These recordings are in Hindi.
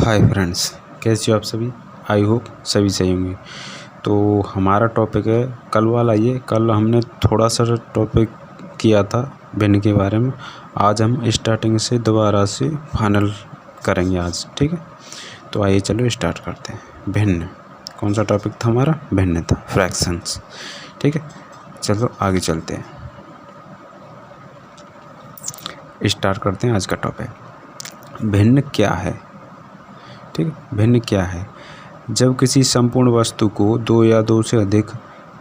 हाय फ्रेंड्स, कैसे हो आप सभी। आई होप सभी सही होंगे। तो हमारा टॉपिक है कल वाला। ये कल हमने थोड़ा सा टॉपिक किया था भिन्न के बारे में। आज हम स्टार्टिंग से दोबारा से फाइनल करेंगे आज, ठीक है। तो आइए चलो स्टार्ट करते हैं। भिन्न कौन सा टॉपिक था हमारा? भिन्न था, फ्रैक्शंस, ठीक है। चलो आगे चलते हैं, स्टार्ट करते हैं आज का टॉपिक। भिन्न क्या है, ठीक है। भिन्न क्या है? जब किसी संपूर्ण वस्तु को दो या दो से अधिक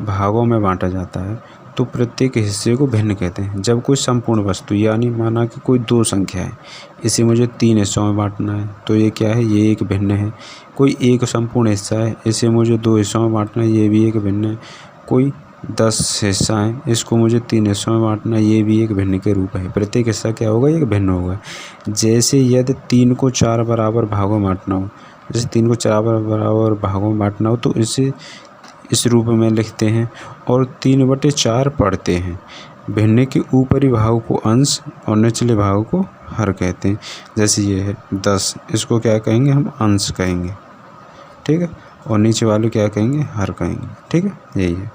भागों में बांटा जाता है तो प्रत्येक हिस्से को भिन्न कहते हैं। जब कोई संपूर्ण वस्तु, यानी माना कि कोई दो संख्या है, इसे मुझे 3 हिस्सों में बांटना है, तो ये क्या है? ये एक भिन्न है। कोई एक संपूर्ण हिस्सा है, इसे मुझे 2 हिस्सों में बांटना है, ये भी एक भिन्न है। कोई 10 हिस्सा है, इसको मुझे 3 हिस्सों में बांटना है, ये भी एक भिन्न के रूप है। प्रत्येक हिस्सा क्या होगा? एक भिन्न होगा। जैसे यदि 3 को 4 बराबर भागों में बांटना हो, जैसे 3 को 4 बराबर भागों में बांटना हो, तो इसे इस रूप में लिखते हैं और 3/4 पढ़ते हैं। भिन्न के ऊपरी भाग को अंश और निचले भाग को हर कहते हैं। जैसे ये है 10, इसको क्या कहेंगे? हम अंश कहेंगे, ठीक है। और नीचे वाले क्या कहेंगे? हर कहेंगे, ठीक है। यही है।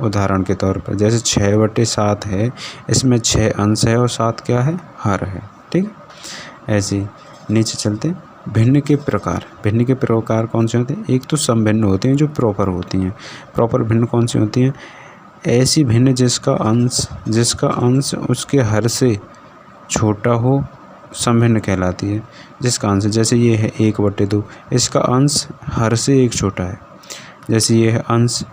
उदाहरण के तौर पर जैसे 6/7 है, इसमें 6 अंश है और 7 क्या है? हर है, ठीक है। ऐसे ही नीचे चलते हैं। भिन्न के प्रकार। भिन्न के प्रकार कौन से होते हैं? एक तो समभिन्न होते हैं जो प्रॉपर होती हैं। प्रॉपर भिन्न कौन सी होती हैं? ऐसी भिन्न जिसका अंश उसके हर से छोटा हो, समभिन्न कहलाती है। जिसका अंश, जैसे ये है 1/2, इसका अंश हर से 1 छोटा है। जैसे ये है अंश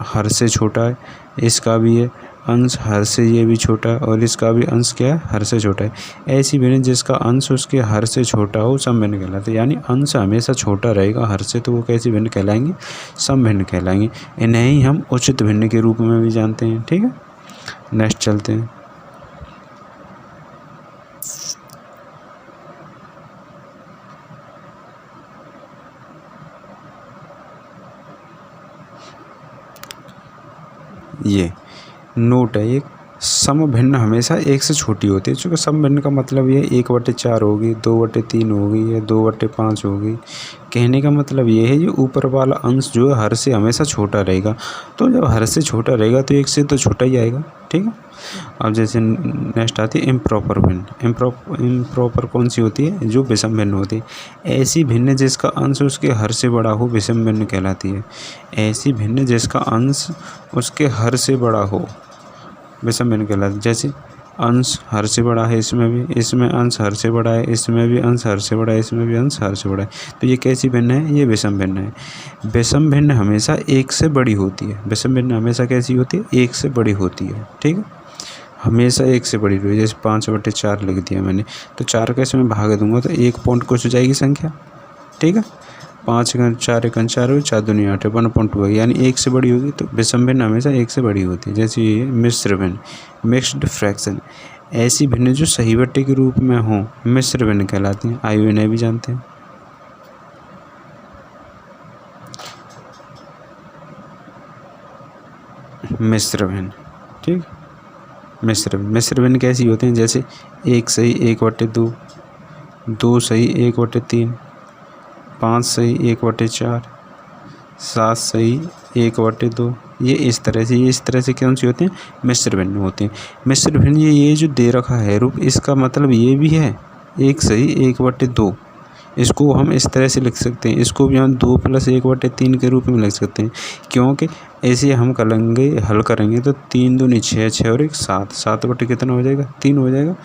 हर से छोटा है, इसका भी है अंश हर से ये भी छोटा है, और इसका भी अंश क्या है? हर से छोटा है। ऐसी भिन्न जिसका अंश उसके हर से छोटा हो, समभिन्न कहलाते हैं। यानी अंश हमेशा छोटा रहेगा हर से, तो वो कैसी भिन्न कहलाएंगे? समभिन्न कहलाएंगे। इन्हें ही हम उचित भिन्न के रूप में भी जानते हैं, ठीक है। नेक्स्ट चलते हैं। ये नोट है, एक समभिन्न हमेशा 1 से छोटी होती है। चूँकि समभिन्न का मतलब ये 1/4 होगी, 2/3 होगी या 2/5 होगी। कहने का मतलब ये है, ये ऊपर वाला अंश जो है हर से हमेशा छोटा रहेगा। तो जब हर से छोटा रहेगा तो 1 से तो छोटा ही आएगा, ठीक है। अब जैसे नेक्स्ट आती है इम्प्रॉपर भिन्न। इम्प्रॉपर कौन सी होती है? जो विषम भिन्न होती है। ऐसी भिन्न जिसका अंश उसके हर से बड़ा हो, विषम भिन्न कहलाती है। ऐसी भिन्न जिसका अंश उसके हर से बड़ा हो, विषम भिन्न कहलाती है। जैसे अंश हर से बड़ा है, इसमें अंश हर से बड़ा है, इसमें भी अंश हर से बड़ा है, इसमें भी अंश हर से बड़ा है। तो ये कैसी भिन्न है? ये विषम भिन्न है। विषम भिन्न हमेशा 1 से बड़ी होती है। विषम भिन्न हमेशा कैसी होती है? 1 से बड़ी होती है, ठीक है। हमेशा 1 से बड़ी होती है। जैसे 5/4 लिख दिया मैंने, तो 4 का इसमें भाग दूंगा तो 1 पॉइंट कुछ हो जाएगी संख्या, ठीक है। 5 × 4 = 4, 4 दूनी 8, 1.2 है, यानी 1 से बड़ी होगी। तो विषम भिन्न हमेशा 1 से बड़ी होती है। जैसे ये मिश्र भिन्न, मिक्स्ड फ्रैक्शन। ऐसी भिन्न जो सही बट्टे के रूप में हो, मिश्र भिन्न कहलाती हैं। आइए इन्हें भी जानते हैं। मिश्र भिन्न, ठीक। मिश्र भिन्न कैसी होते हैं? जैसे 1 सही 1/2, 2 सही 1/3, 5 सही 1/4, 7 सही 1/2। ये इस तरह से कौन सी होते हैं? मिश्र भिन्न होते हैं। मिश्र भिन्न ये जो दे रखा है रूप, इसका मतलब ये भी है 1 सही 1/2। इसको हम इस तरह से लिख सकते हैं। इसको भी हम 2 + 1/3 के रूप में लिख सकते हैं, क्योंकि ऐसे हम हल करेंगे तो 3 दूनी 6, 6 और 1 7, 7 कितना हो जाएगा? 3 हो जाएगा।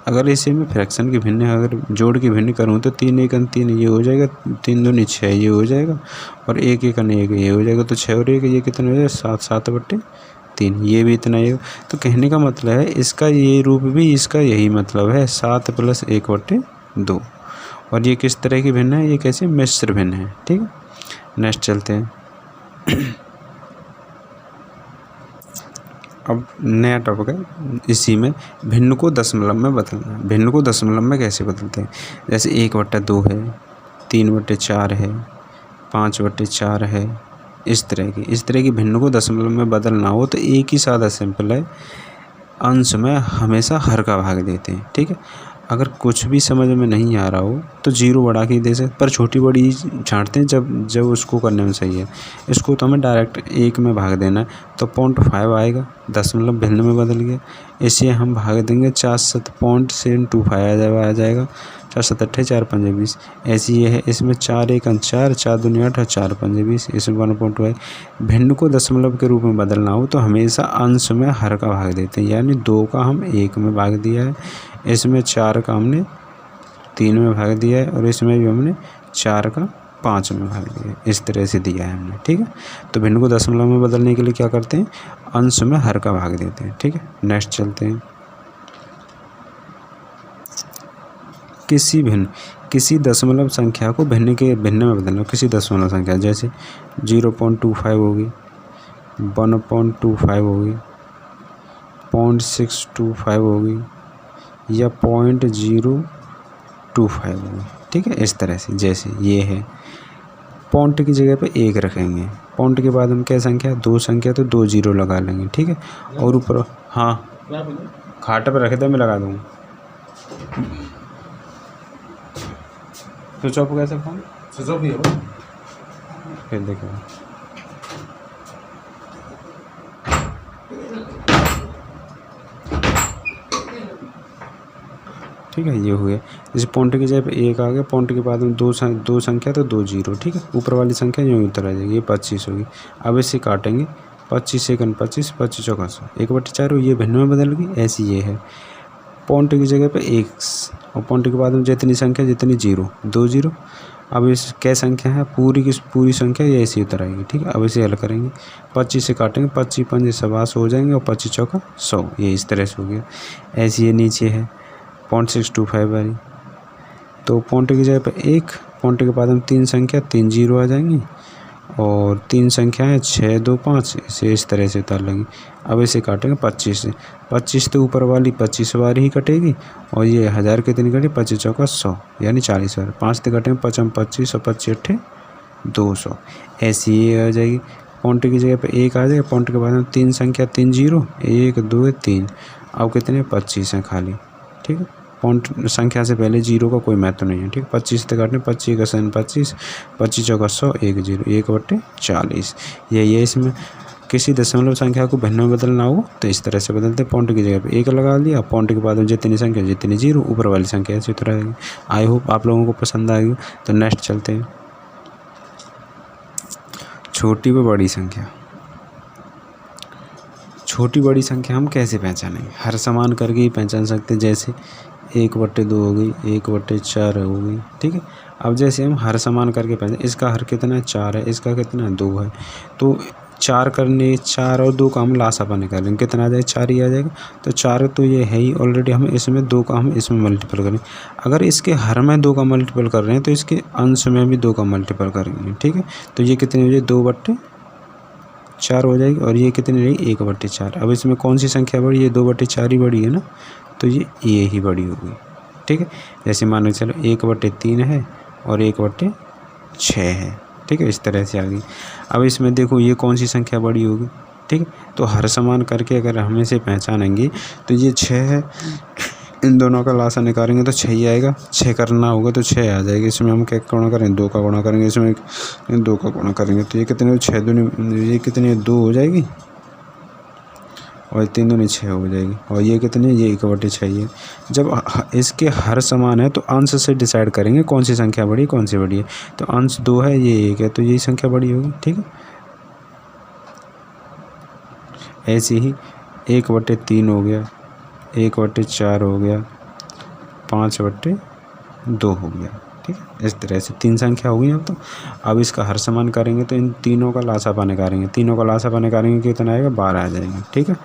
अगर इसे मैं फ्रैक्शन की भिन्न अगर जोड़ के भिन्न करूँ तो 3 × 1 = 3 ये हो जाएगा, 3 दूनी 6 ये हो जाएगा, और 1 × 1 ये हो जाएगा। तो 6 और 1 ये कितना हो जाएगा? 7, 7/3 ये भी इतना ही। तो कहने का मतलब है इसका ये रूप भी, इसका यही मतलब है 7 + 1/2। और ये किस तरह की भिन्न है? ये कैसे? मिश्र भिन्न है, ठीक है। नेक्स्ट चलते हैं। अब नया टॉपिक है, इसी में भिन्न को दशमलव में बदलना। भिन्न को दशमलव में कैसे बदलते हैं? जैसे 1/2 है, 3/4 है, 5/4 है। इस तरह की भिन्न को दशमलव में बदलना हो तो एक ही सादा सिंपल है, अंश में हमेशा हर का भाग देते हैं, ठीक है। अगर कुछ भी समझ में नहीं आ रहा हो तो 0 बढ़ा के ही दे सकते, पर छोटी बड़ी छाँटते हैं जब उसको करने में सही है। इसको तो हमें डायरेक्ट 1 में भाग देना है, तो 0.5 आएगा, दशमलव भिन्न में बदल गया। इसे हम भाग देंगे 4 7 0.25 आ जाएगा। 4 7 8 4 5 20। ऐसी ये है, इसमें 4 1 4, 4 2 8 और 4 5 20। इसमें 1.5। भिन्न को दशमलव के रूप में बदलना हो तो हमेशा अंश में हर का भाग देते हैं, यानी 2 का हम 1 में भाग दिया है, इसमें 4 का हमने 3 में भाग दिया है, और इसमें भी हमने 4 का 5 में भाग दिया है। इस तरह से दिया है हमने, ठीक है। तो भिन्न को दशमलव में बदलने के लिए क्या करते हैं, अंश में हर का भाग देते हैं, ठीक है। नेक्स्ट चलते हैं। किसी दशमलव संख्या को भिन्न में बदलना, किसी दशमलव संख्या जैसे 0.25 होगी, 1.25 होगी, 0.625 होगी, या 0.025 होगी, ठीक है। इस तरह से जैसे ये है, पॉइंट की जगह पे 1 रखेंगे, पॉइंट के बाद हम क्या संख्या, 2 संख्या, तो 2 0 लगा लेंगे, ठीक है। और ऊपर हाँ खाटे पे रखे थे, मैं लगा दूँगा। स्विच ऑफ कैसे फोन, स्विच ऑफ नहीं होगा, फिर देखो। ठीक है, ये हुए। जैसे पॉइंट की जगह पे 1 आ गया, पॉइंट के बाद में 2 संख्या, तो 2 0, ठीक है। ऊपर वाली संख्या यूँ उतर आ जाएगी, ये 25 होगी। अब इसे काटेंगे, 25 सेकंड 25, 25 चौका 100, 1/4 ये भिन्न में बदल गई। ऐसी ये है, पॉइंट की जगह पे 1, और पॉइंट के बाद में जितनी संख्या जितनी 0, 2 0। अब इस क्या संख्या है, पूरी की पूरी संख्या ये ऐसी उतर आएगी, ठीक है। अब इसे हल करेंगे, 25 से काटेंगे, 25 5 सवास हो जाएंगे, और 25 चौका 100, ये इस तरह से हो गया। ऐसी ये नीचे है 0.625 वाली, तो पॉइंट की जगह पे 1, पॉइंट के बाद हम 3 संख्या, 3 0 आ जाएंगी, और 3 संख्याएँ 6 2 5, इसे इस तरह से उतार लेंगे। अब इसे काटेंगे 25 से, 25 तो ऊपर वाली 25 बार ही कटेगी, और ये 1000 कितनी कटी, 25 चौका 100, यानी 40 बार। 5 से कटेंगे 5 25, और 25 8 200, ऐसी ये आ जाएगी। पॉइंट की जगह पे 1 आ जाएगा, पॉइंट के बाद में 3 संख्या, 3 0, 1 2 3, अब कितने 25 हैं खाली, ठीक है। पॉइंट संख्या से पहले 0 का कोई महत्व नहीं है, ठीक। 25 से काटने, 25 का 25, 25 चौका 100, 1 0, 1/40, यही है। इसमें किसी दशमलव संख्या को भिन्न में बदलना हो तो इस तरह से बदलते हैं, पॉइंट की जगह पे 1 लगा दिया, पॉइंट के बाद में जितनी संख्या जितनी 0, ऊपर वाली संख्या ऐसी उतर आएगी। आई होप आप लोगों को पसंद आएगी। तो नेक्स्ट चलते हैं, छोटी व बड़ी संख्या। छोटी बड़ी संख्या हम कैसे पहचानेंगे, हर समान करके ही पहचान सकते हैं। जैसे 1/2 हो गई, 1/4 हो गई, ठीक है। अब जैसे हम हर समान करके पहचान, इसका हर कितना है, 4 है, इसका कितना है, 2 है, तो 4 और 2 का हम लासापा निकालेंगे, कितना आ जाएगा, 4 ही आ जाएगा। तो 4 तो ये है ही ऑलरेडी, हम इसमें 2 का हम इसमें मल्टीपल करें। अगर इसके हर में 2 का मल्टीपल कर रहे हैं तो इसके अंश में भी 2 का मल्टीपल करेंगे, ठीक है। तो ये कितनी हो जाएगी, 2/4 हो जाएगी, और ये कितनी रहेगी, 1/4। अब इसमें कौन सी संख्या बड़ी है, 2/4 ही बड़ी है ना, तो ये ही बड़ी होगी, ठीक है। जैसे मान लो चलो 1/3 है और 1/6 है, ठीक है। इस तरह से आ गई। अब इसमें देखो ये कौन सी संख्या बड़ी होगी, ठीक है। तो हर समान करके अगर हम इसे पहचानेंगे तो ये 6 है, इन दोनों का लासा निकालेंगे तो 6 ही आएगा। 6 करना होगा तो 6 आ जाएगी। इसमें हम क्या गुणा करें, 2 का गुणा करेंगे, इसमें 2 का गुणा करेंगे, तो ये कितने 6 दूनी, ये कितनी 2 हो जाएगी, और 3 दूनी 6 हो जाएगी, और ये कितनी, ये 1/6 है। जब इसके हर समान है तो अंश से डिसाइड करेंगे कौन सी संख्या बड़ी है कौन सी बड़ी है। तो अंश 2 है, ये 1 है, तो यही संख्या बड़ी होगी, ठीक है। ऐसे ही 1/3 हो गया, 1/4 हो गया, 5/2 हो गया, ठीक है। इस तरह से 3 संख्या हो गई। अब इसका हर समान करेंगे तो इन तीनों का लासापा निकालेंगे, तीनों का लासापा निकालेंगे कितना आएगा, 12 आ जाएगा, ठीक है।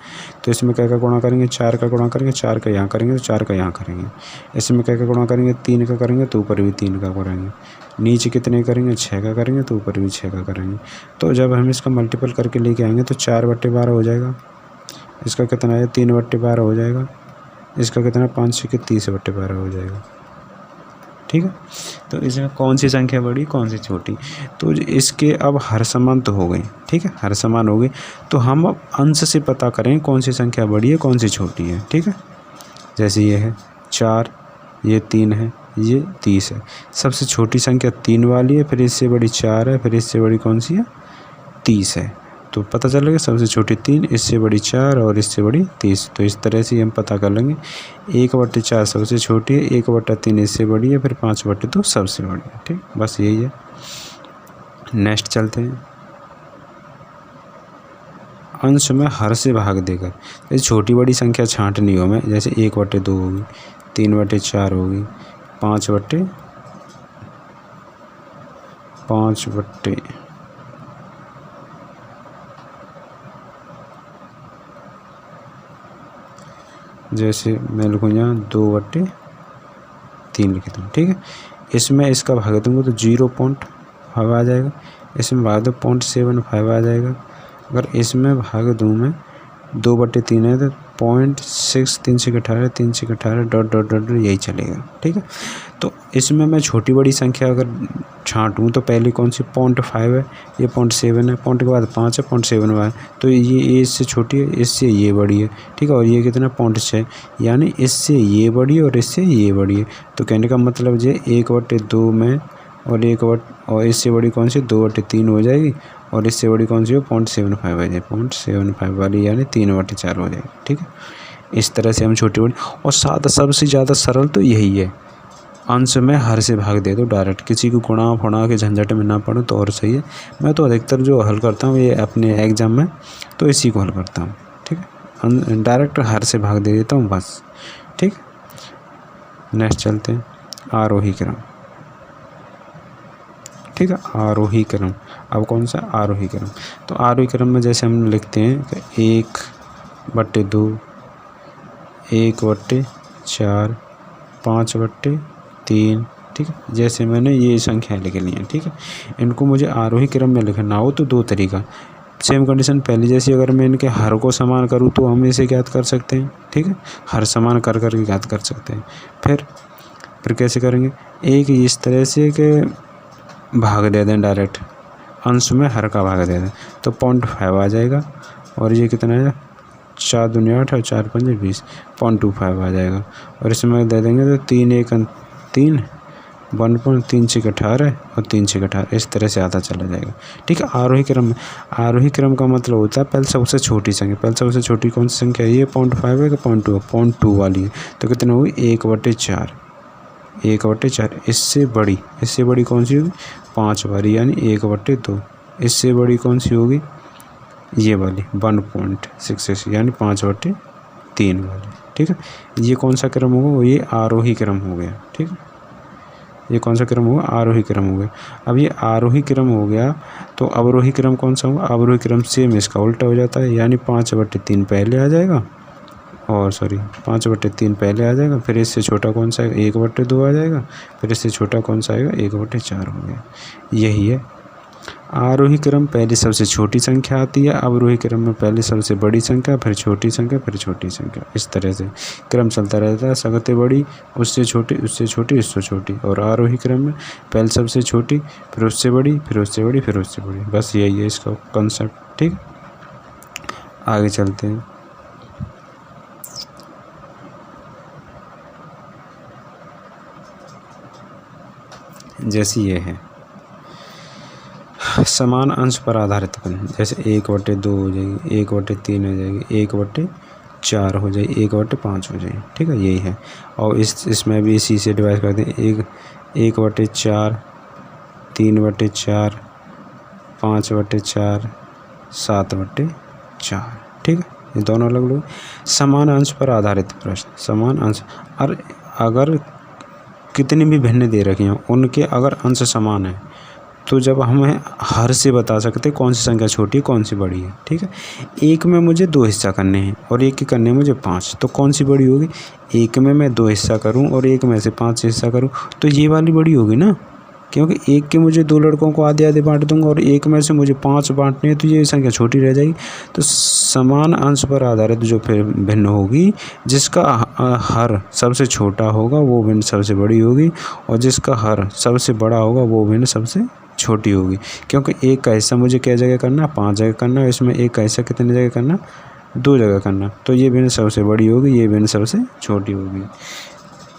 तो इसमें क्या का गुणा करेंगे, 4 का गुणा करेंगे, 4 का यहाँ करेंगे तो 4 का यहाँ करेंगे। इसमें क्या का गुणा करेंगे, 3 का करेंगे तो ऊपर भी 3 का करेंगे। नीचे कितने करेंगे, 6 का करेंगे तो ऊपर भी 6 का करेंगे। तो जब हम इसका मल्टीपल करके लेके आएंगे तो 4/12 हो जाएगा। इसका कितना है, 3/12 हो जाएगा। इसका कितना, 5 से 30/12 हो जाएगा, ठीक है। तो इसमें कौन सी संख्या बड़ी कौन सी छोटी, तो इसके अब हर समान तो हो गई, ठीक है, हर समान हो गई। तो हम अब अंश से पता करें कौन सी संख्या बड़ी है कौन सी छोटी है, ठीक है। जैसे ये है 4, ये 3 है, ये 30 है। सबसे छोटी संख्या 3 वाली है, फिर इससे बड़ी 4 है, फिर इससे बड़ी कौन सी है 30 है। तो पता चलेगा सबसे छोटी 3, इससे बड़ी 4 और इससे बड़ी 30। तो इस तरह से हम पता कर लेंगे 1/4 सबसे छोटी है, 1/3 इससे बड़ी है, फिर 5/2 सबसे बड़ी है। ठीक, बस यही है। नेक्स्ट चलते हैं। अंश में हर से भाग देकर, जैसे छोटी बड़ी संख्या छांटनी हो हमें, जैसे 1/2 होगी, 3/4 होगी, 5/5 जैसे मैं लिखूँ यहाँ 2/3 लिख दूँ। ठीक है, इसमें इसका भाग दूँगा तो 0.5 आ जाएगा, इसमें भाग दो 0.75 आ जाएगा। अगर इसमें भाग दूँ मैं 2/3 है तो 0.6, 3 से 18, 3 से 18 डॉट डॉट डॉट यही चलेगा। ठीक है, तो इसमें मैं छोटी बड़ी संख्या अगर छांटूँ तो पहले कौन सी 0.5 है, ये 0.7 है, पॉइंट के बाद 5 है, 0.7 है, तो ये इससे छोटी है, इससे ये बड़ी है। ठीक है, और ये कितना 0.6, यानी इससे ये बड़ी है और इससे ये बड़ी है। तो कहने का मतलब ये 1/2 में और इससे बड़ी कौन सी 2/3 हो जाएगी, और इससे बड़ी कौन सी हो 0.75 हो जाएगी, 0.75 वाली यानी 3/4 हो जाएगी। ठीक है, इस तरह से हम छोटी बड़ी, और सबसे ज़्यादा सरल तो यही है, अंश में हर से भाग दे दो डायरेक्ट, किसी को गुणा फुणा के झंझट में ना पड़ो तो और सही है। मैं तो अधिकतर जो हल करता हूँ ये अपने एग्ज़ाम में तो इसी को हल करता हूँ। ठीक है, डायरेक्ट हर से भाग दे देता हूँ बस। ठीक, नेक्स्ट चलते हैं। आरोही क्रम। ठीक है, आरोही क्रम। अब कौन सा आरोही क्रम, तो आरोही क्रम में जैसे हम लिखते हैं कि 1/2, 1/4, 5/3। ठीक है, जैसे मैंने ये संख्या लिख ली है। ठीक है, इनको मुझे आरोही क्रम में लिखना हो तो दो तरीका, सेम कंडीशन पहले जैसी, अगर मैं इनके हर को समान करूँ तो हम इसे ज्ञात कर सकते हैं। ठीक है, हर समान कर के ज्ञात कर सकते हैं। फिर कैसे करेंगे, एक इस तरह से कि भाग दे दें डायरेक्ट, अंश में हर का भाग दे दें तो 0.5 आ जाएगा, और ये कितना है 4 दूनी 8 और 4 पंजे 20, 0.25 आ जाएगा। और इसमें दे देंगे तो 3 1 3, 1.3 6 18 और 3 6 18, इस तरह से आता चला जाएगा। ठीक है, आरोही क्रम का मतलब होता है पहले सबसे छोटी संख्या, पहले सबसे छोटी कौन सी संख्या है, ये 0.5 है कि 0.2 वाली है, तो कितना हुई 1/4, 1/4। इससे बड़ी कौन सी होगी 5 वाली यानी 1/2। इससे बड़ी कौन सी होगी ये वाली 1.66 यानी 5/3 वाली। ठीक है, ये कौन सा क्रम होगा, ये आरोही क्रम हो गया। ठीक है, ये कौन सा क्रम होगा, आरोही क्रम हो गया। अब ये आरोही क्रम हो गया तो अवरोही क्रम कौन सा होगा, अवरोही क्रम सेम इसका उल्टा हो जाता है, यानी 5/3 पहले आ जाएगा, और 5/3 पहले आ जाएगा, फिर इससे छोटा कौन सा है 1/2 आ जाएगा, फिर इससे छोटा कौन सा आएगा 1/4 हो गया। यही है आरोही क्रम, पहले सबसे छोटी संख्या आती है, अवरोही क्रम में पहले सबसे बड़ी संख्या, फिर छोटी संख्या, फिर छोटी संख्या, इस तरह से क्रम चलता रहता है, सबसे बड़ी, उससे छोटी, उससे छोटी, उससे छोटी। और आरोही क्रम में पहले सबसे छोटी, फिर उससे बड़ी, फिर उससे बड़ी, फिर उससे बड़ी। बस यही है इसका कॉन्सेप्ट। ठीक, आगे चलते हैं। जैसे ये है समान अंश पर आधारित फलन, जैसे 1/2 हो जाएगी, 1/3 हो जाएगी, 1/4 हो जाएगी, 1/5 हो जाएगी। ठीक है, यही है। और इसमें भी इसी से डिवाइड करते हैं, 1/4, 3/4, 5/4, 7/4। ठीक है, ये दोनों अलग लोग। समान अंश पर आधारित प्रश्न, समान अंश, और अगर कितनी भी भिन्न दे रखी हों उनके अगर अंश समान है तो जब हमें हर से बता सकते कौन सी संख्या छोटी है कौन सी बड़ी है। ठीक है, एक में मुझे 2 हिस्सा करने हैं और एक के करने मुझे 5, तो कौन सी बड़ी होगी, एक में मैं 2 हिस्सा करूं और एक में से 5 हिस्सा करूं तो ये वाली बड़ी होगी ना, क्योंकि एक के मुझे 2 लड़कों को आधे आधे बांट दूंगा और एक में से मुझे 5 बांटने हैं तो ये संख्या छोटी रह जाएगी। तो समान अंश पर आधारित जो फिर भिन्न होगी, जिसका हर सबसे छोटा होगा वो भिन्न सबसे बड़ी होगी, और जिसका हर सबसे बड़ा होगा वो भिन्न सबसे छोटी होगी। क्योंकि एक का हिस्सा मुझे क्या जगह करना, 5 जगह करना, इसमें एक का हिस्सा कितने जगह करना, 2 जगह करना, तो ये भिन्न सबसे बड़ी होगी, ये भिन्न सबसे छोटी होगी।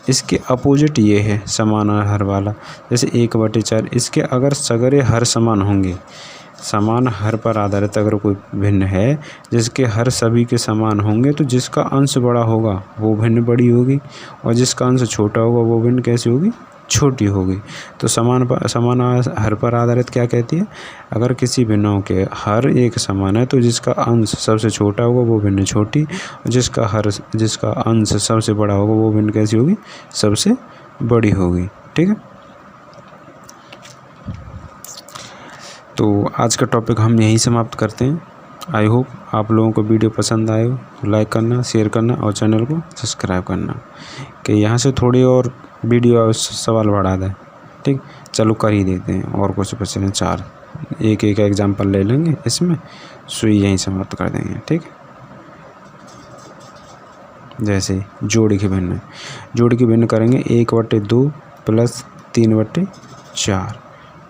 इसके अपोजिट ये है समान हर वाला, जैसे 1/4। इसके अगर सगरे हर समान होंगे, समान हर पर आधारित अगर कोई भिन्न है जिसके हर सभी के समान होंगे, तो जिसका अंश बड़ा होगा वो भिन्न बड़ी होगी, और जिसका अंश छोटा होगा वो भिन्न कैसी होगी, छोटी होगी। तो समान हर पर आधारित क्या कहती है, अगर किसी भिन्नों के हर एक समान है तो जिसका अंश सबसे छोटा होगा वो भिन्न छोटी, और जिसका अंश सबसे बड़ा होगा वो भिन्न कैसी होगी, सबसे बड़ी होगी। ठीक है, तो आज का टॉपिक हम यहीं समाप्त करते हैं। आई होप आप लोगों को वीडियो पसंद आए हो। लाइक करना, शेयर करना और चैनल को सब्सक्राइब करना कि यहाँ से थोड़ी और वीडियो सवाल बढ़ा दें। ठीक, चलो कर ही देते हैं, और कुछ बचे हैं 4, एक एग्जाम्पल ले लेंगे, इसमें सुई यहीं समाप्त कर देंगे। ठीक, जैसे जोड़ी के भिन्न करेंगे 1/2 + 3/4।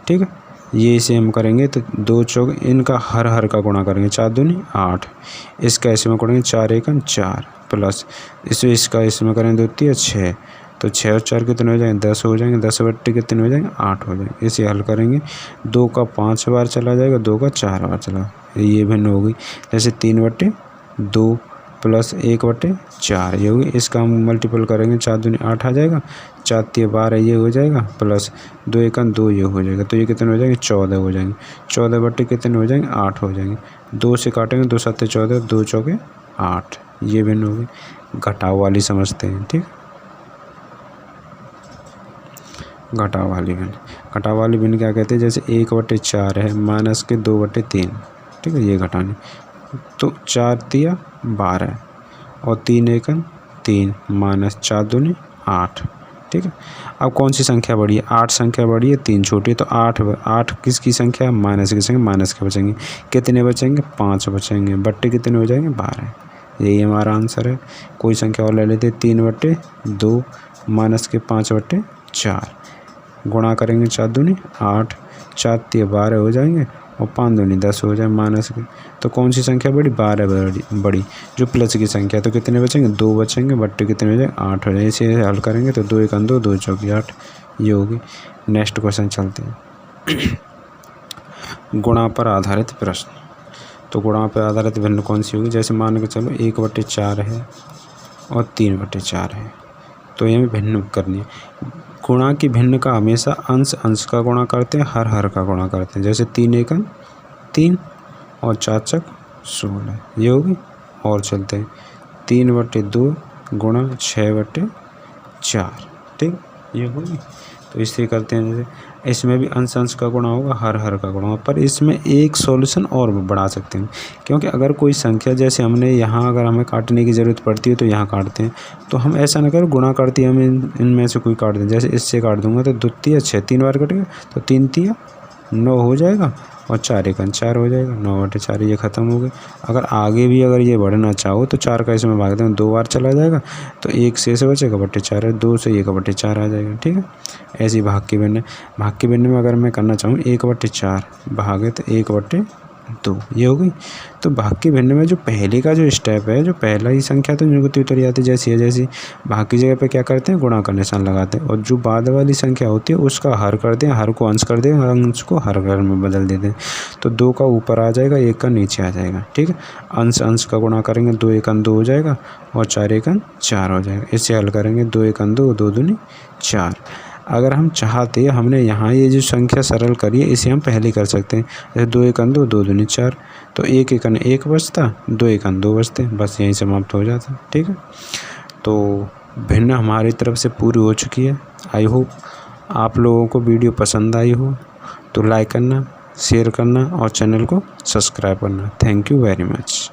ठीक है, ये इसे हम करेंगे तो 2 चौक इनका हर का गुणा करेंगे, 4 दूनी 8। इसका इसमें करेंगे 4 एकम 4 प्लस इसका इसमें करेंगे 2 3 6, तो 6 और 4 कितने हो जाएंगे, 10 हो जाएंगे। 10/2 कितने हो जाएंगे, 8 हो जाएंगे। इसे हल करेंगे, 2 का 5 बार चला जाएगा, 2 का 4 बार चला, ये भिन्न होगी। जैसे 3/2 + 1/4 ये होगी। इसका हम मल्टीपल करेंगे, 4 दूनी 8 आ जाएगा, 4 3 12 ये हो जाएगा, प्लस 2 1 2 ये हो जाएगा, तो ये कितने हो जाएंगे, 14 हो जाएंगे। 14/2 कितने हो जाएंगे, 8 हो जाएंगे। 2 से काटेंगे, 2 7 14, 2 चौके 8, ये भिन्न होगी। घटाव वाली समझते हैं। ठीक, घटाव वाली भिन्न क्या कहते हैं, जैसे 1/4 है माइनस के 2/3। ठीक है, ये घटानी, तो 4 3 12 और 3 1 3 माइनस 4 दूनी 8। ठीक है, अब कौन सी संख्या बड़ी है, 8 संख्या बड़ी है, 3 छोटी है, तो 8 किसकी संख्या, माइनस की संख्या, माइनस के बचेंगे। कितने बचेंगे, 5 बचेंगे। बट्टे कितने हो जाएंगे, 12। यही हमारा आंसर है। कोई संख्या और ले लेते, 3/2 माइनस के 5/4 गुणा करेंगे, 4 दूनी 8, 4 3 12 हो जाएंगे, और 5 दूनी 10 हो जाए माइनस के। तो कौन सी संख्या बड़ी, 12 बड़ी, जो प्लस की संख्या। तो कितने बचेंगे, 2 बचेंगे। बट्टे कितने हो जाएंगे, 8 हो जाएंगे। इसे हल करेंगे तो 2 1 2 2 चौकी 8, ये होगी। नेक्स्ट क्वेश्चन चलते हैं। गुणा पर आधारित प्रश्न। तो गुणा पर आधारित भिन्न कौन सी होगी, जैसे मान के चलो 1/4 है और 3/4 है, तो ये हमें भिन्न करनी है। गुणा की भिन्न का हमेशा अंश का गुणा करते हैं, हर का गुणा करते हैं। जैसे 3 1 3 और 4 चक 16, ये होगी। और चलते हैं 3/2 गुणा 6/4। ठीक, ये होगी। तो इससे करते हैं, जैसे इसमें भी अंश का गुणा होगा, हर का गुणा होगा। पर इसमें एक सॉल्यूशन और बढ़ा सकते हैं, क्योंकि अगर कोई संख्या, जैसे हमने यहाँ अगर हमें काटने की ज़रूरत पड़ती है तो यहाँ काटते हैं, तो हम ऐसा ना करें गुणा करती है, हम इनमें से कोई काट दें। जैसे इससे काट दूंगा तो 2 3 6, 3 बार कटेगा, तो 3 3 9 हो जाएगा, और 4 1 4 हो जाएगा। 9/4 ये ख़त्म हो गई। अगर आगे भी अगर ये बढ़ना चाहो तो 4 का इसमें भाग दें, 2 बार चला जाएगा, तो 1 से बचेगा 1/4 है, 2 से 1/4 आ जाएगा। ठीक है, ऐसी भाग के भिन्न में अगर मैं करना चाहूँ 1/4 भागे तो 1/2, ये हो गई। तो भाग के भिन्न में जो पहले का जो स्टेप है, जो पहला ही संख्या तो निगुती उतर जाती है, जैसी भाग की जगह पे क्या करते हैं, गुणा का निशान लगाते हैं, और जो बाद वाली संख्या होती है उसका हर कर दें, हर को अंश कर दें, अंश को हर घर में बदल देते हैं। तो 2 का ऊपर आ जाएगा, 1 का नीचे आ जाएगा। ठीक है, अंश का गुणा करेंगे, 2 1 2 हो जाएगा, और 4 1 4 हो जाएगा। इसे हल करेंगे, 2 1 2 2 दूनी 4। अगर हम चाहते, हमने यहाँ ये जो संख्या सरल करी है इसे हम पहले कर सकते हैं। जैसे 2 1 2 2 दूनी 4, तो 1 1 1 बचता, 2 1 2 बचते, बस यहीं समाप्त हो जाता। ठीक है, तो भिन्न हमारी तरफ से पूरी हो चुकी है। आई होप आप लोगों को वीडियो पसंद आई हो, तो लाइक करना, शेयर करना और चैनल को सब्सक्राइब करना। Thank you very much.